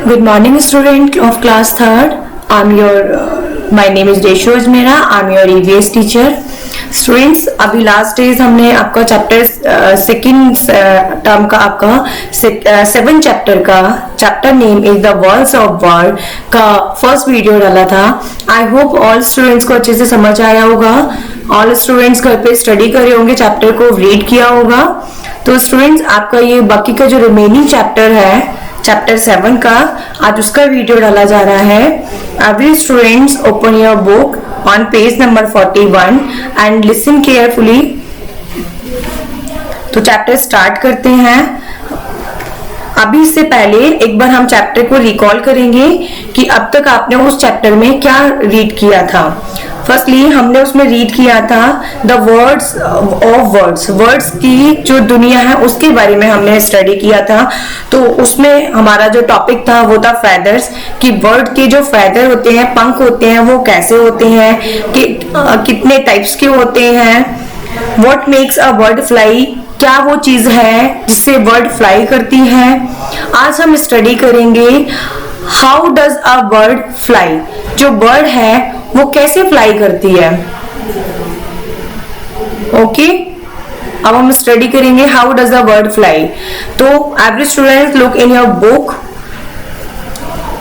Good morning, student of class third. My name is Deshu Ajmera. I'm your EVS teacher. Students, अभी last days हमने आपका chapter second term का आपका 7 chapter का chapter name is the words of word का first video डाला था. I hope all students को अच्छे से समझ आया होगा. ऑल स्टूडेंट्स घर पे स्टडी करे होंगे, चैप्टर को रीड किया होगा. तो स्टूडेंट्स, आपका ये बाकी का जो रिमेनिंग चैप्टर है चैप्टर 7 का, आज उसका वीडियो डाला जा रहा है. Every students open your book on page number 41 and listen carefully. तो चैप्टर स्टार्ट करते हैं. अभी इससे पहले एक बार हम चैप्टर को रिकॉल करेंगे कि अब तक आपने उस चैप्टर में क्या रीड किया था. फर्स्टली हमने उसमें रीड किया था the words of words. Words की जो दुनिया है उसके बारे में हमने स्टडी किया था. तो उसमें हमारा जो टॉपिक था वो था फेदर्स, कि वर्ड के जो फेदर होते हैं, पंख होते हैं, वो कैसे होते हैं, कि कितने टाइप्स के होते हैं. What makes a bird fly, क्या वो चीज है जिससे बर्ड फ्लाई करती है. आज हम स्टडी करेंगे how does a bird fly, जो बर्ड है वो कैसे फ्लाई करती है. ओके, अब हम स्टडी करेंगे how does a bird fly. तो every student look in your book.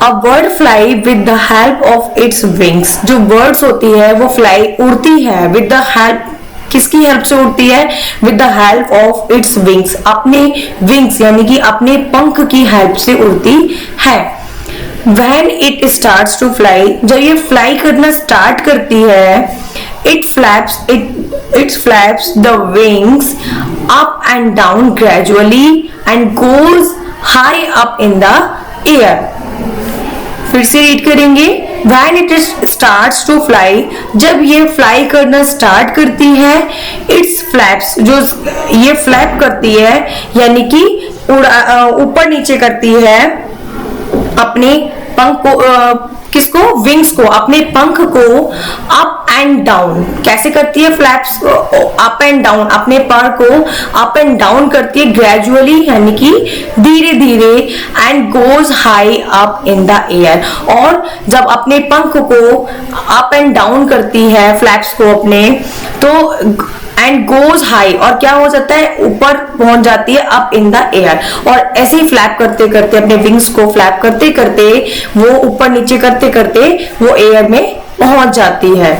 A bird fly with the help of its wings. जो बर्ड्स होती है वो फ्लाई उड़ती है विद द हेल्प, किसकी हेल्प से उड़ती है? With the help of its wings. अपने विंग्स यानी कि अपने पंख की हेल्प से उड़ती है. When it starts to fly, जब ये फ्लाई करना स्टार्ट करती है, it flaps the wings up and down gradually and goes high up in the air. फिर से रीड करेंगे. When it starts to fly, जब ये फ्लाई करना स्टार्ट करती है, its flaps, जो ये फ्लैप करती है यानी कि ऊपर नीचे करती है अपने पंख को, किसको? विंग्स को, अपने पंख को अप एंड डाउन. कैसे करती है? फ्लैप्स अप एंड डाउन, अपने पर को अप एंड डाउन करती है ग्रेजुअली यानी कि धीरे धीरे. And goes high up in the air, और जब अपने पंख को अप एंड डाउन करती है फ्लैप्स को अपने, तो एंड गोज हाई, और क्या हो जाता है? ऊपर पहुंच जाती है अप इन द एयर. और ऐसे ही फ्लैप करते करते, अपने विंग्स को फ्लैप करते करते, वो ऊपर नीचे करते करते वो एयर में पहुंच जाती है.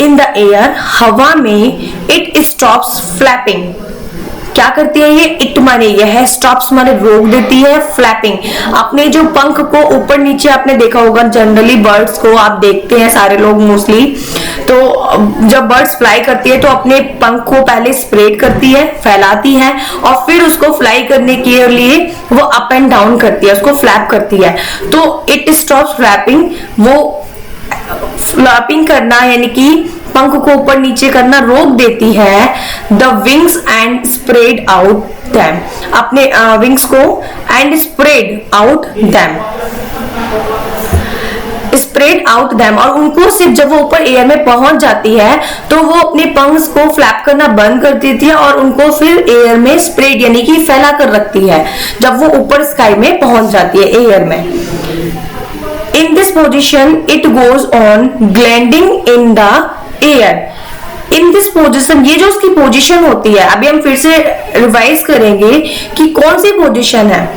इन द एयर, हवा में, इट स्टॉप्स फ्लैपिंग. क्या करती है ये? इट माने यह है, स्टॉप्स माने रोक देती है, फ्लैपिंग. अपने जो पंख को ऊपर नीचे, आपने देखा होगा जनरली बर्ड्स को आप देखते हैं सारे लोग मोस्टली, तो जब बर्ड्स फ्लाई करती है तो अपने पंख को पहले स्प्रेड करती है, फैलाती है, और फिर उसको फ्लाई करने के लिए वो अप एंड डाउन करती है, उसको फ्लैप करती है. तो इट स्टॉप्स फ्लैपिंग, वो फ्लैपिंग करना यानी कि पंख को ऊपर नीचे करना रोक देती है. The wings and spread out them, अपने विंग्स को and spread out them, spread out them, और उनको सिर्फ जब वो ऊपर एयर में पहुंच जाती है तो वो अपने पंख को फ्लैप करना बंद कर देती है और उनको फिर एयर में स्प्रेड यानी कि फैला कर रखती है जब वो ऊपर स्काई में पहुंच जाती है एयर में. In this position, it goes on gliding in the air. In this position, ये जो उसकी पोजीशन होती है, अभी हम फिर से रिवाइज करेंगे कि कौन सी पोजीशन है.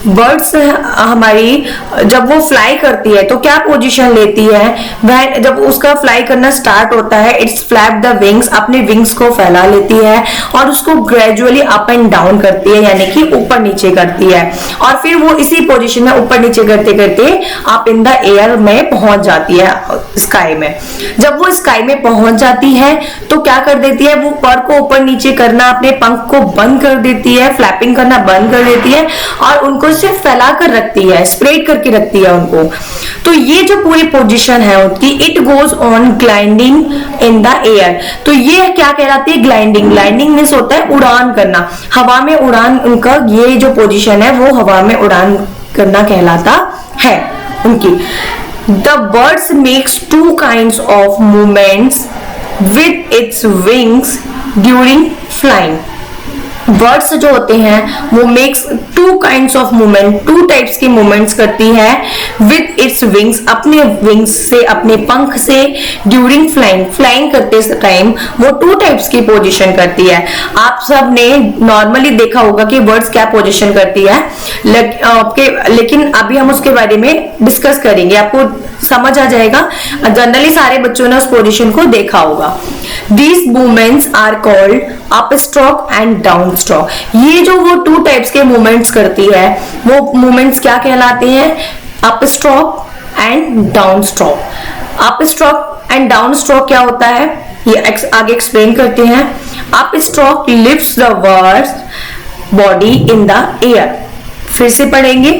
बर्ड्स हमारी जब वो फ्लाई करती है तो क्या पोजीशन लेती है? वह जब उसका फ्लाई करना स्टार्ट होता है, इट्स फ्लैप द विंग्स, अपने विंग्स को फैला लेती है और उसको ग्रेजुअली अप एंड डाउन करती है यानी कि ऊपर नीचे करती है. और फिर वो इसी पोजीशन में ऊपर नीचे करते करते अप इन द एयर में पहुंच जाती है, स्काई में. जब वो स्काई में पहुंच जाती है तो क्या कर देती है? वो पर को ऊपर नीचे करना, अपने पंख को बंद कर देती है, फ्लैपिंग करना बंद कर देती है और उनको सिर्फ फैला कर रखती है, स्प्रेड करके रखती है उनको. तो ये जो पूरी पोजीशन है उनकी, it goes on gliding in the air. तो ये क्या कहलाती है? ग्लाइडिंग. ग्लाइडिंग मींस होता है उड़ान करना, हवा में उड़ान. उनका ये जो पोजीशन है वो हवा में उड़ान करना कहलाता है उनकी. The birds makes 2 kinds of movements with its wings during flying. Birds जो होते हैं वो makes two kinds of movement, two types की मूवमेंट्स करती है विद इट्स विंग्स, अपने विंग्स से, अपने पंख से, ड्यूरिंग फ्लाइंग, फ्लाइंग करते टाइम वो टू टाइप्स की पोजीशन करती है। आप सब ने नॉर्मली देखा होगा कि बर्ड्स क्या पोजीशन करती है, लेकिन अभी हम उसके बारे में डिस्कस करेंगे, आपको समझ आ जाएगा। जनरली सारे बच्चों ने उस पोजीशन को देखा होगा। These movements are called upstroke and downstroke। ये जो वो टू टाइप्स के मूवमेंट्स करती है वो मूवमेंट्स क्या कहलाते हैं? Upstroke and downstroke. Upstroke and downstroke क्या होता है ये आगे एक्सप्लेन करते हैं। Upstroke lifts the bird's body in the air. फिर से पढ़ेंगे,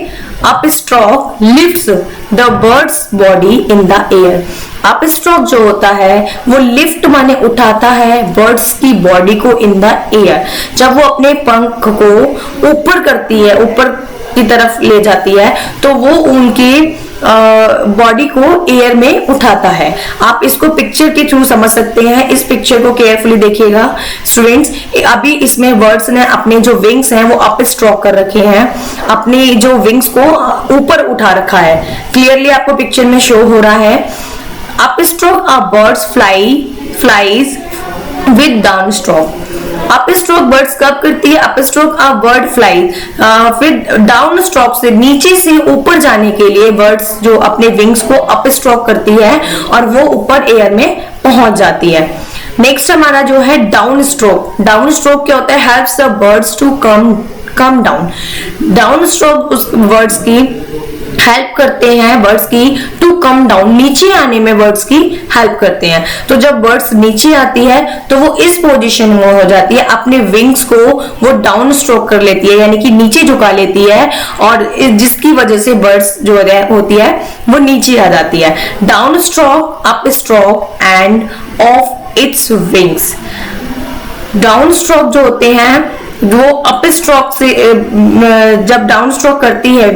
upstroke lifts the bird's body in the air. Upstroke जो होता है वो लिफ्ट माने उठाता है बर्ड्स की बॉडी को इन द एयर। जब वो अपने पंख को ऊपर करती है, ऊपर की तरफ ले जाती है, तो वो उनकी बॉडी को एयर में उठाता है। आप इसको पिक्चर के थ्रू समझ सकते हैं। इस पिक्चर को केयरफुली देखिएगा स्टूडेंट्स। अभी इसमें बर्ड्स ने अपने जो विंग्स हैं वो अप स्ट्रोक कर रखे हैं, अपने जो विंग्स को ऊपर उठा रखा है। क्लियरली आपको पिक्चर में शो हो रहा है। Up stroke a birds flies with down stroke. Up stroke birds कब करती है? Up stroke a bird fly with down stroke से नीचे से ऊपर जाने के लिए बर्ड्स जो अपने विंग्स को अप स्ट्रोक करती है और वो ऊपर एयर में पहुंच जाती है। नेक्स्ट हमारा जो है डाउन स्ट्रोक। डाउन स्ट्रोक क्या होता है? Helps the birds to come down. Down stroke उस बर्ड्स की हेल्प करते हैं, बर्ड्स की टू कम डाउन, नीचे आने में बर्ड्स की हेल्प करते हैं। तो जब बर्ड्स नीचे आती है तो वो इस पोजीशन में हो जाती है, अपने विंग्स को वो डाउन स्ट्रोक कर लेती है, यानी कि नीचे झुका लेती है, और जिसकी वजह से बर्ड्स जो होती है वो नीचे आ जाती है। Down stroke, up stroke end of its wings. Down stroke जो होते हैं वो अप स्ट्रोक से, जब डाउन स्ट्रोक करती है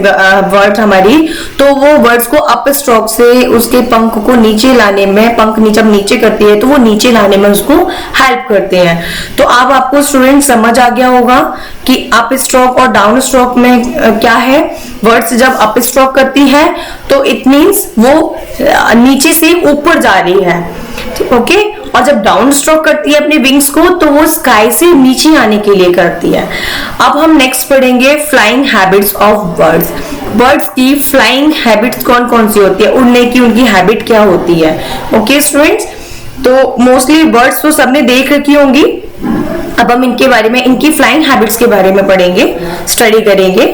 बर्ड हमारी, तो वो बर्ड्स को अप स्ट्रोक से उसके पंख को नीचे लाने में, पंख जब नीचे करती है तो वो नीचे लाने में उसको हेल्प करते हैं। तो अब आपको स्टूडेंट समझ आ गया होगा कि अप स्ट्रोक और डाउन स्ट्रोक में क्या है। बर्ड्स जब अप स्ट्रोक करती है तो इट मीन्स वो नीचे से ऊपर जा रही है, ओके। और जब डाउन स्ट्रोक करती है अपने विंग्स को तो वो स्काई से नीचे आने के लिए करती है। अब हम नेक्स्ट पढ़ेंगे flying habits of birds. Birds की फ्लाइंग हैबिट्स कौन कौन सी होती है, उड़ने की उनकी हैबिट क्या होती है, ओके स्टूडेंट्स। तो मोस्टली बर्ड्स तो सबने देख रखी होंगी। अब हम इनके बारे में, इनकी फ्लाइंग हैबिट्स के बारे में पढ़ेंगे, स्टडी करेंगे।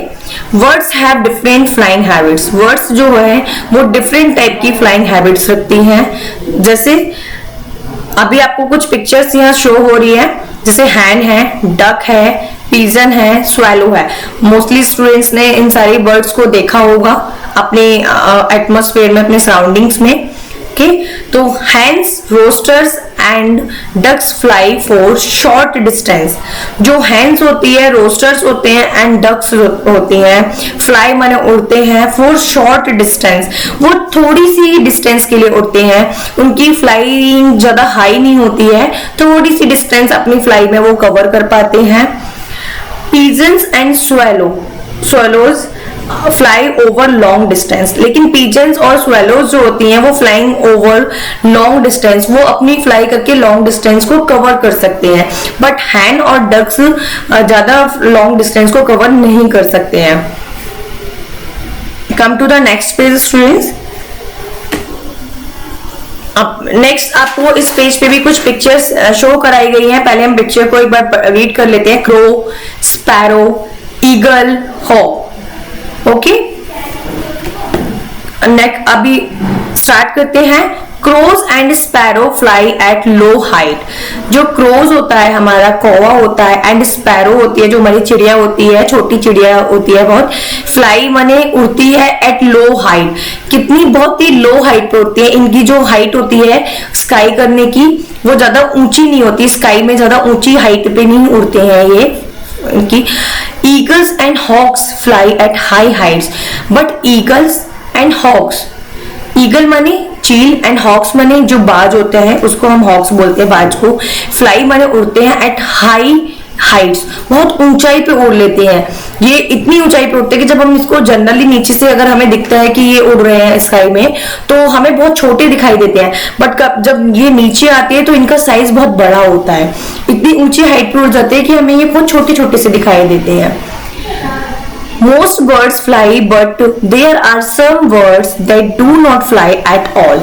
Words have different flying habits. Words जो है वो डिफरेंट टाइप की फ्लाइंग हैबिट्स रखती हैं। जैसे अभी आपको कुछ पिक्चर्स यहाँ शो हो रही है, जैसे हैन है, डक है, पीजन है, स्वैलो है। मोस्टली स्टूडेंट्स ने इन सारी बर्ड्स को देखा होगा अपने एटमॉस्फेयर में, अपने सराउंडिंग्स में, ओके। तो hens, roosters and ducks fly for short distance. जो हैंस होती है, रोस्टर्स होते हैं एंड डक्स होती हैं, फ्लाई माने उड़ते हैं, फॉर शॉर्ट डिस्टेंस, वो थोड़ी सी डिस्टेंस के लिए उड़ते हैं। उनकी फ्लाइंग ज्यादा हाई नहीं होती है, थोड़ी सी डिस्टेंस अपनी फ्लाई में वो कवर कर पाते हैं। Pigeons and swallows fly over long distance. लेकिन पिजन्स और स्वेलोज जो होती हैं वो फ्लाइंग ओवर लॉन्ग डिस्टेंस, वो अपनी फ्लाई करके लॉन्ग डिस्टेंस को कवर कर सकते हैं। बट हैन और डक्स ज्यादा लॉन्ग डिस्टेंस को कवर नहीं कर सकते हैं। Come to the next page students. अब नेक्स्ट आपको इस पेज पे भी कुछ पिक्चर्स शो कराई गई हैं। पहले हम पिक्चर को एक बार रीड कर लेते हैं। Crow, sparrow, eagle, hawk, okay. अभी स्टार्ट करते हैं। Crows and sparrow fly at low height. जो क्रोज होता है हमारा, कौवा होता है, एंड स्पैरो होती है जो हमारी चिड़िया होती है, छोटी चिड़िया होती है बहुत, फ्लाई माने उड़ती है एट लो हाइट। कितनी, बहुत ही लो हाइट पे उड़ती है। इनकी जो हाइट होती है स्काई करने की वो ज्यादा ऊंची नहीं होती, स्काई में ज्यादा ऊंची हाइट पे नहीं उड़ते हैं ये इनकी। Eagles and hawks fly at high heights. But eagles and hawks, eagle माने चील एंड हॉक्स माने जो बाज होते हैं, उसको हम हॉक्स बोलते हैं बाज को। फ्लाई माने उड़ते हैं एट हाइट्स, बहुत ऊंचाई पे उड़ लेते हैं। ये इतनी ऊंचाई पे उड़ते हैं कि जब हम इसको जनरली नीचे से अगर हमें दिखता है कि ये उड़ रहे हैं स्काई में, तो हमें बहुत छोटे दिखाई देते हैं, बट जब ये नीचे आते हैं तो इनका साइज बहुत बड़ा होता है। इतनी ऊंची हाइट पे उड़ जाते हैं कि हमें ये बहुत छोटे छोटे से दिखाई देते हैं। Most birds fly, but there are some birds that do not fly at all.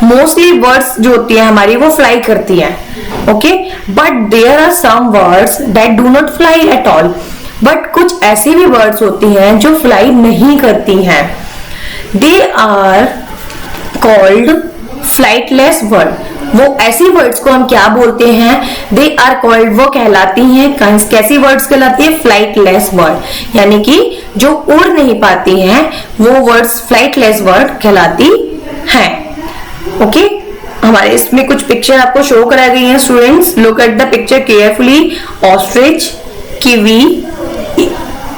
Mostly birds जो होती है हमारी वो fly करती हैं, okay? But there are some birds that do not fly at all. But कुछ ऐसी भी birds होती हैं जो fly नहीं करती हैं। They are called flightless bird. वो ऐसी वर्ड्स को हम क्या बोलते हैं? दे आर कॉल्ड, वो कहलाती हैं, कैसी वर्ड्स कहलाती है? फ्लाइटलेस वर्ड, यानी कि जो उड़ नहीं पाती हैं वो वर्ड्स फ्लाइटलेस वर्ड कहलाती हैं। ओके, हमारे इसमें कुछ पिक्चर आपको शो कराई गई हैं students, look at the picture carefully. Ostrich, kiwi,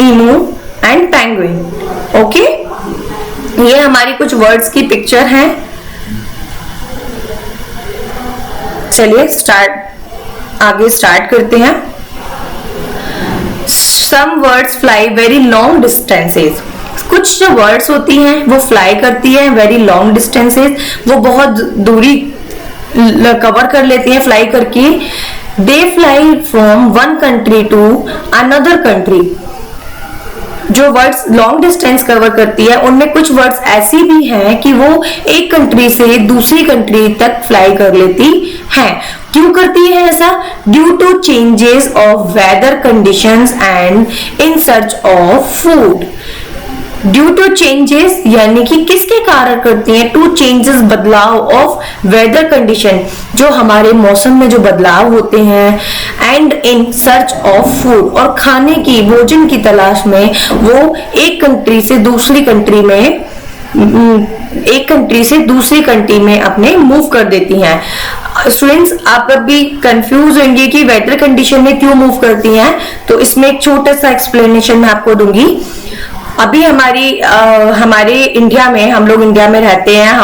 emu and penguin. Okay, ये हमारी कुछ वर्ड्स की पिक्चर हैं। चलिए आगे स्टार्ट करते हैं। Some words fly very long distances. कुछ जो वर्ड्स होती हैं वो फ्लाई करती है वेरी लॉन्ग डिस्टेंसेस, वो बहुत दूरी कवर कर लेती हैं फ्लाई करके। They fly from one country to another country. जो वर्ड्स लॉन्ग डिस्टेंस कवर करती है उनमें कुछ वर्ड्स ऐसी भी हैं कि वो एक कंट्री से दूसरी कंट्री तक फ्लाई कर लेती हैं। क्यों करती है ऐसा? Due to changes of weather conditions and in search of food. Due to changes यानी कि किसके कारण करती हैं? टू चेंजेस, बदलाव ऑफ वेदर कंडीशन, जो हमारे मौसम में जो बदलाव होते हैं, and in search of food, और खाने की, भोजन की तलाश में वो एक कंट्री से दूसरी कंट्री में अपने मूव कर देती हैं। स्टूडेंट्स, आप अभी कंफ्यूज होंगे कि वेदर कंडीशन में क्यों मूव करती हैं, तो इसमें एक छोटा सा एक्सप्लेनेशन मैं आपको दूंगी। अभी हमारे इंडिया में, हम लोग इंडिया में रहते हैं,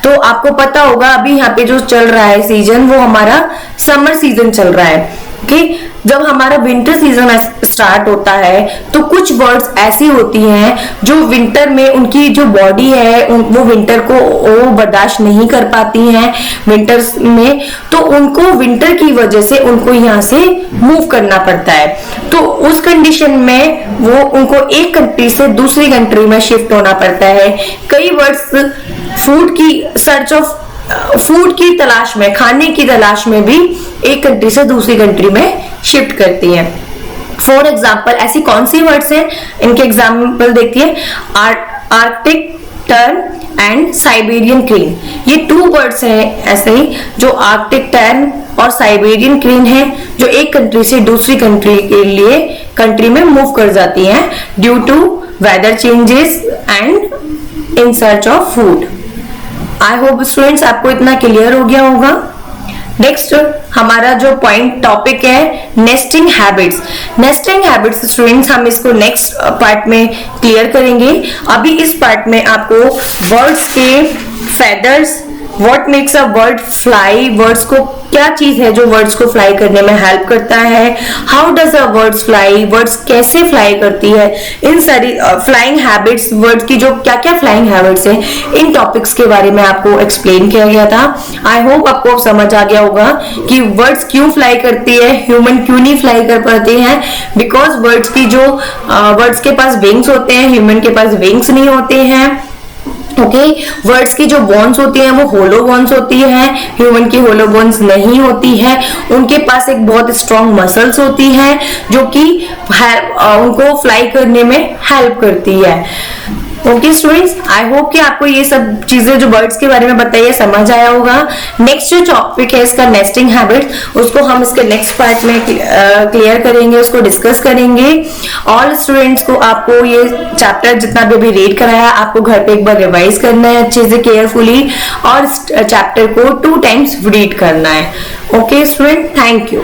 तो आपको पता होगा अभी यहाँ पे जो चल रहा है सीजन, वो हमारा समर सीजन चल रहा है। ओके, जब हमारा विंटर सीजन स्टार्ट होता है तो कुछ बर्ड्स ऐसी होती हैं जो विंटर में, उनकी जो बॉडी है वो विंटर को वो बर्दाश्त नहीं कर पाती हैं विंटर्स में, तो उनको विंटर की वजह से उनको यहाँ से मूव करना पड़ता है। तो उस कंडीशन में वो उनको एक कंट्री से दूसरी कंट्री में शिफ्ट होना पड़ता है। कई बर्ड्स फूड की तलाश में, खाने की तलाश में भी एक कंट्री से दूसरी कंट्री में शिफ्ट करती हैं। फॉर एग्जाम्पल, ऐसी कौन सी वर्ड्स हैं, इनके एग्जाम्पल देखिए। Arctic tern and Siberian crane, ये 2 वर्ड्स हैं ऐसे ही, जो आर्कटिक टर्न और साइबेरियन क्रेन है, जो एक कंट्री से दूसरी कंट्री में मूव कर जाती हैं due to weather changes and in search of food. I hope students आपको इतना क्लियर हो गया होगा। नेक्स्ट हमारा जो पॉइंट टॉपिक है nesting habits. Nesting habits students हम इसको नेक्स्ट पार्ट में क्लियर करेंगे। अभी इस पार्ट में आपको बर्ड्स के feathers, what makes a bird fly, words को क्या चीज है जो वर्ड्स को फ्लाई करने में हेल्प करता है, how does a words fly, words कैसे फ्लाई करती है, इन सारी फ्लाइंग हैबिट्स, वर्ड्स की जो क्या क्या फ्लाइंग हैबिट्स है, इन टॉपिक्स के बारे में आपको एक्सप्लेन किया गया था। आई होप आपको समझ आ गया होगा कि वर्ड्स क्यों फ्लाई करती है, ह्यूमन क्यों नहीं फ्लाई कर पाते हैं, बिकॉज वर्ड्स के पास विंग्स होते हैं, ह्यूमन के पास विंग्स नहीं होते हैं। ओके, वर्ड्स की जो बोन्स होती हैं वो होलो बोन्स होती है, ह्यूमन की होलो बोन्स नहीं होती है। उनके पास एक बहुत स्ट्रॉन्ग मसल्स होती हैं जो कि उनको फ्लाई करने में हेल्प करती है। ओके स्टूडेंट्स, आई होप कि आपको ये सब चीजें जो बर्ड्स के बारे में बताई है समझ आया होगा। नेक्स्ट जो टॉपिक है इसका नेस्टिंग हैबिट्स, उसको हम इसके नेक्स्ट पार्ट में क्लियर करेंगे, उसको डिस्कस करेंगे। ऑल स्टूडेंट्स को आपको ये चैप्टर जितना भी अभी रीड कराया आपको घर पे एक बार रिवाइज करना है अच्छे से केयरफुली, और चैप्टर को 2 टाइम्स रीड करना है। Okay student, thank you.